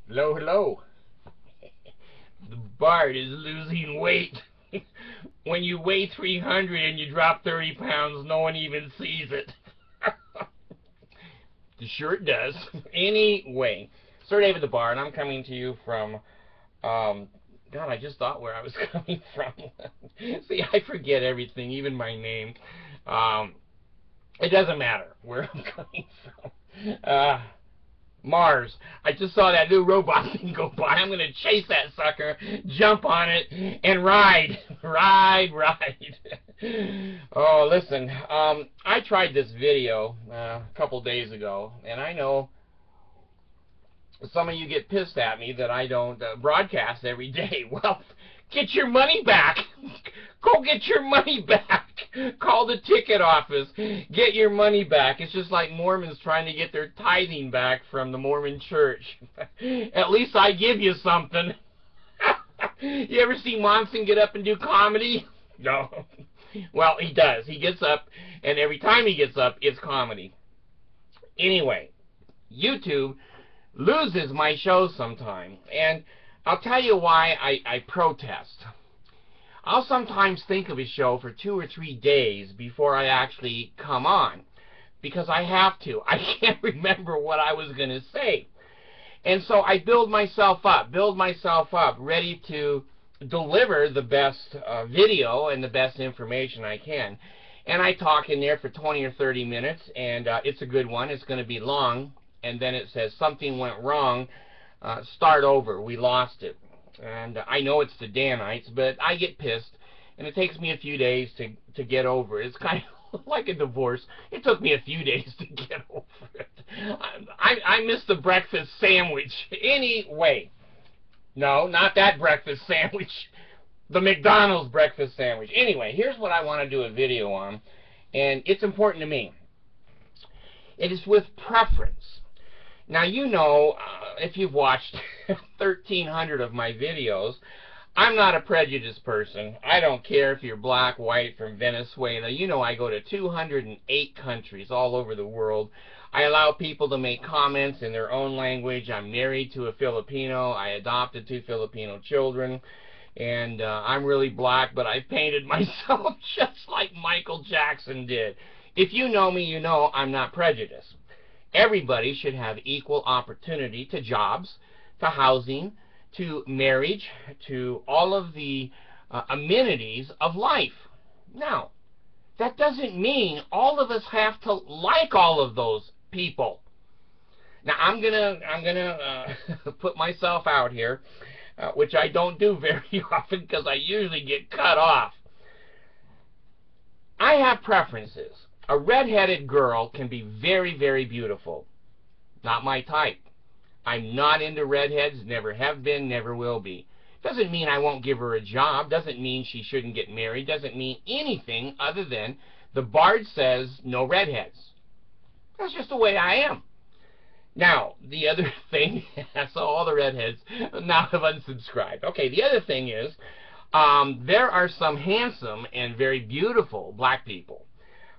Hello, hello. The Bard is losing weight. When you weigh 300 and you drop 30 pounds, no one even sees it. Sure it does. Anyway, Sir David the Bard, I'm coming to you from, God, I just thought where I was coming from. See, I forget everything, even my name. Um, it doesn't matter where I'm coming from. Mars. I just saw that new robot thing go by. I'm going to chase that sucker, jump on it, and ride. Ride. Oh, listen. I tried this video a couple days ago, and I know some of you get pissed at me that I don't broadcast every day. Well, get your money back. Go get your money back. Call the ticket office. Get your money back. It's just like Mormons trying to get their tithing back from the Mormon church. At least I give you something. You ever see Monson get up and do comedy? No. Well, he does. He gets up, and every time he gets up, it's comedy. Anyway, YouTube loses my show sometime, and I'll tell you why I protest. I'll sometimes think of a show for 2 or 3 days before I actually come on, because I have to. I can't remember what I was going to say. And so I build myself up, ready to deliver the best video and the best information I can. And I talk in there for 20 or 30 minutes, and it's a good one. It's going to be long, and then it says something went wrong, start over, we lost it. And I know it's the Danites, but I get pissed, and it takes me a few days to get over it. It's kind of like a divorce. It took me a few days to get over it. I miss the breakfast sandwich. Anyway, no, not that breakfast sandwich. The McDonald's breakfast sandwich. Anyway, here's what I want to do a video on, and it's important to me. It is with preference. Now, you know, if you've watched 1,300 of my videos, I'm not a prejudiced person. I don't care if you're black, white, from Venezuela. You know, I go to 208 countries all over the world. I allow people to make comments in their own language. I'm married to a Filipino. I adopted 2 Filipino children. And I'm really black, but I painted myself just like Michael Jackson did. If you know me, you know I'm not prejudiced. Everybody should have equal opportunity to jobs, to housing, to marriage, to all of the amenities of life. Now, that doesn't mean all of us have to like all of those people. Now, I'm gonna put myself out here, which I don't do very often because I usually get cut off. I have preferences. A red-headed girl can be very, very beautiful. Not my type. I'm not into redheads, never have been, never will be. Doesn't mean I won't give her a job, doesn't mean she shouldn't get married, doesn't mean anything other than the Bard says no redheads. That's just the way I am. Now, the other thing, so all the redheads now have unsubscribed. Okay, the other thing is, there are some handsome and very beautiful black people.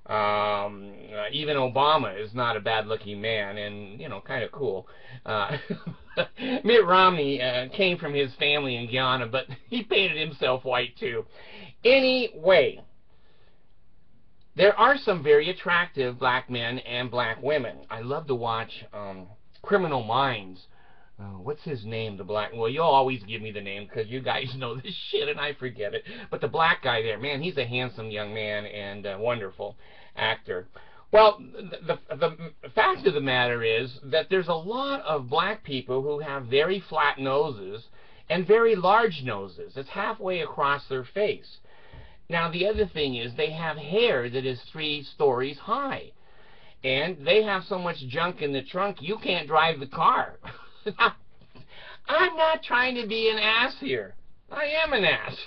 Even Obama is not a bad-looking man, and, you know, kind of cool. Mitt Romney came from his family in Guyana, but he painted himself white, too. Anyway, there are some very attractive black men and black women. I love to watch Criminal Minds. What's his name, the black... Well, you'll always give me the name because you guys know this shit and I forget it. But the black guy there, man, he's a handsome young man and a wonderful actor. Well, the fact of the matter is that there's a lot of black people who have very flat noses and very large noses. It's halfway across their face. Now, the other thing is they have hair that is 3 stories high. And they have so much junk in the trunk, you can't drive the car. I'm not trying to be an ass here. I am an ass,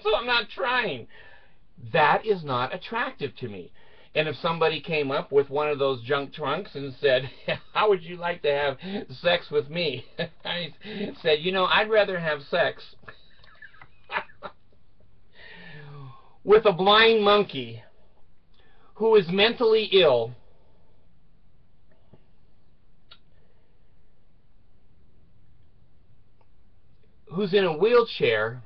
so I'm not trying. That is not attractive to me. And if somebody came up with one of those junk trunks and said, how would you like to have sex with me? I said, you know, I'd rather have sex with a blind monkey who is mentally ill who's in a wheelchair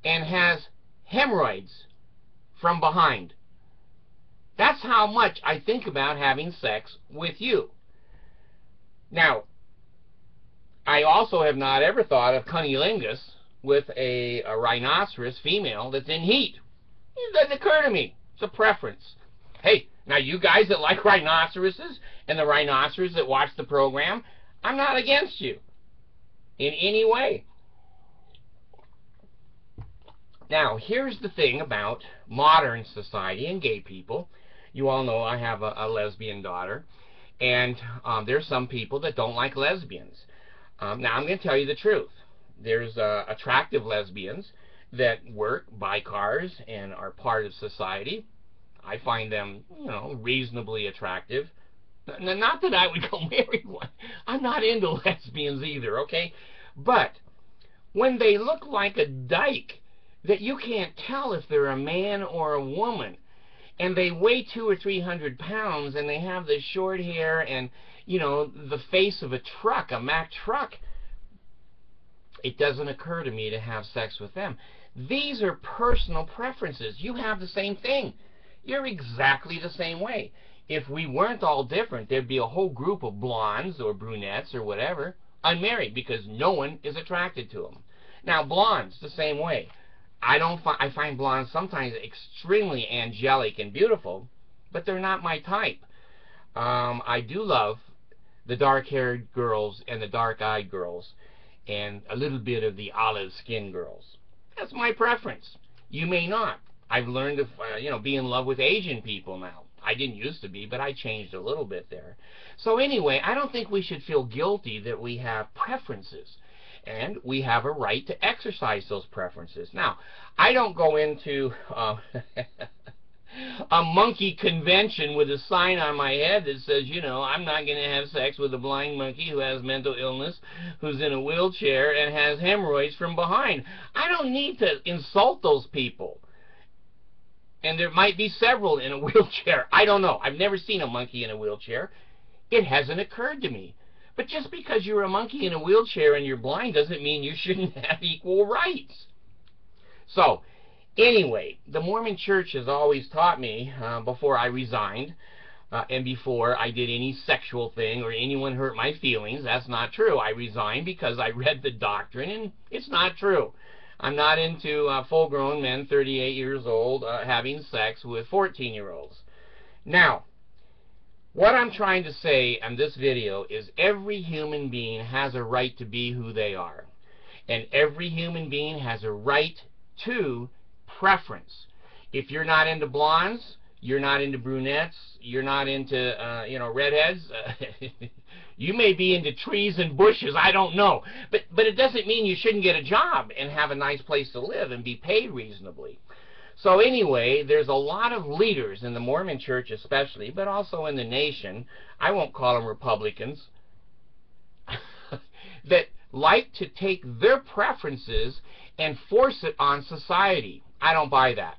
and has hemorrhoids from behind. That's how much I think about having sex with you. Now, I also have not ever thought of cunnilingus with a rhinoceros female that's in heat. It doesn't occur to me. It's a preference. Hey, now you guys that like rhinoceroses and the rhinoceros that watch the program, I'm not against you in any way. Now, here's the thing about modern society and gay people. You all know I have a lesbian daughter, and there's some people that don't like lesbians. Now, I'm going to tell you the truth. There's attractive lesbians that work, buy cars, and are part of society. I find them, you know, reasonably attractive. Not that I would go marry one. I'm not into lesbians either, okay? But when they look like a dyke that you can't tell if they're a man or a woman, and they weigh 200 or 300 pounds, and they have the short hair and, you know, the face of a truck, a Mack truck, it doesn't occur to me to have sex with them. These are personal preferences. You have the same thing. You're exactly the same way. If we weren't all different, there'd be a whole group of blondes or brunettes or whatever unmarried because no one is attracted to them. Now, blondes, the same way. I find blondes sometimes extremely angelic and beautiful, but they're not my type. I do love the dark-haired girls and the dark-eyed girls and a little bit of the olive-skinned girls. That's my preference. You may not. I've learned to, you know, be in love with Asian people now. I didn't used to be, but I changed a little bit there. So anyway, I don't think we should feel guilty that we have preferences. And we have a right to exercise those preferences. Now, I don't go into a monkey convention with a sign on my head that says, you know, I'm not going to have sex with a blind monkey who has mental illness, who's in a wheelchair, and has hemorrhoids from behind. I don't need to insult those people. And there might be several in a wheelchair. I don't know. I've never seen a monkey in a wheelchair. It hasn't occurred to me. But just because you're a monkey in a wheelchair and you're blind doesn't mean you shouldn't have equal rights. So, anyway, the Mormon Church has always taught me, before I resigned, and before I did any sexual thing or anyone hurt my feelings, that's not true. I resigned because I read the doctrine, and it's not true. I'm not into full-grown men, 38 years old, having sex with 14-year-olds. Now, what I'm trying to say in this video is every human being has a right to be who they are. And every human being has a right to preference. If you're not into blondes, you're not into brunettes, you're not into, you know, redheads, you may be into trees and bushes, I don't know. But it doesn't mean you shouldn't get a job and have a nice place to live and be paid reasonably. So anyway, there's a lot of leaders in the Mormon Church especially, but also in the nation, I won't call them Republicans, that like to take their preferences and force it on society. I don't buy that.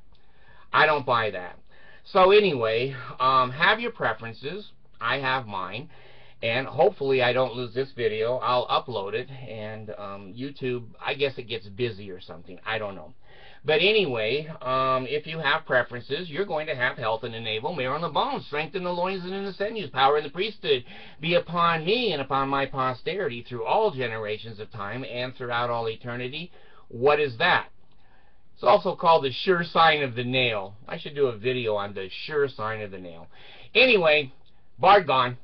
I don't buy that. So anyway, have your preferences. I have mine. And hopefully I don't lose this video. I'll upload it. And YouTube, I guess it gets busy or something. I don't know. But anyway, if you have preferences, you're going to have health and enable, marrow in the bones, strength in the loins and in the sinews, power in the priesthood, be upon me and upon my posterity through all generations of time and throughout all eternity. What is that? It's also called the sure sign of the nail. I should do a video on the sure sign of the nail. Anyway, Bard gone.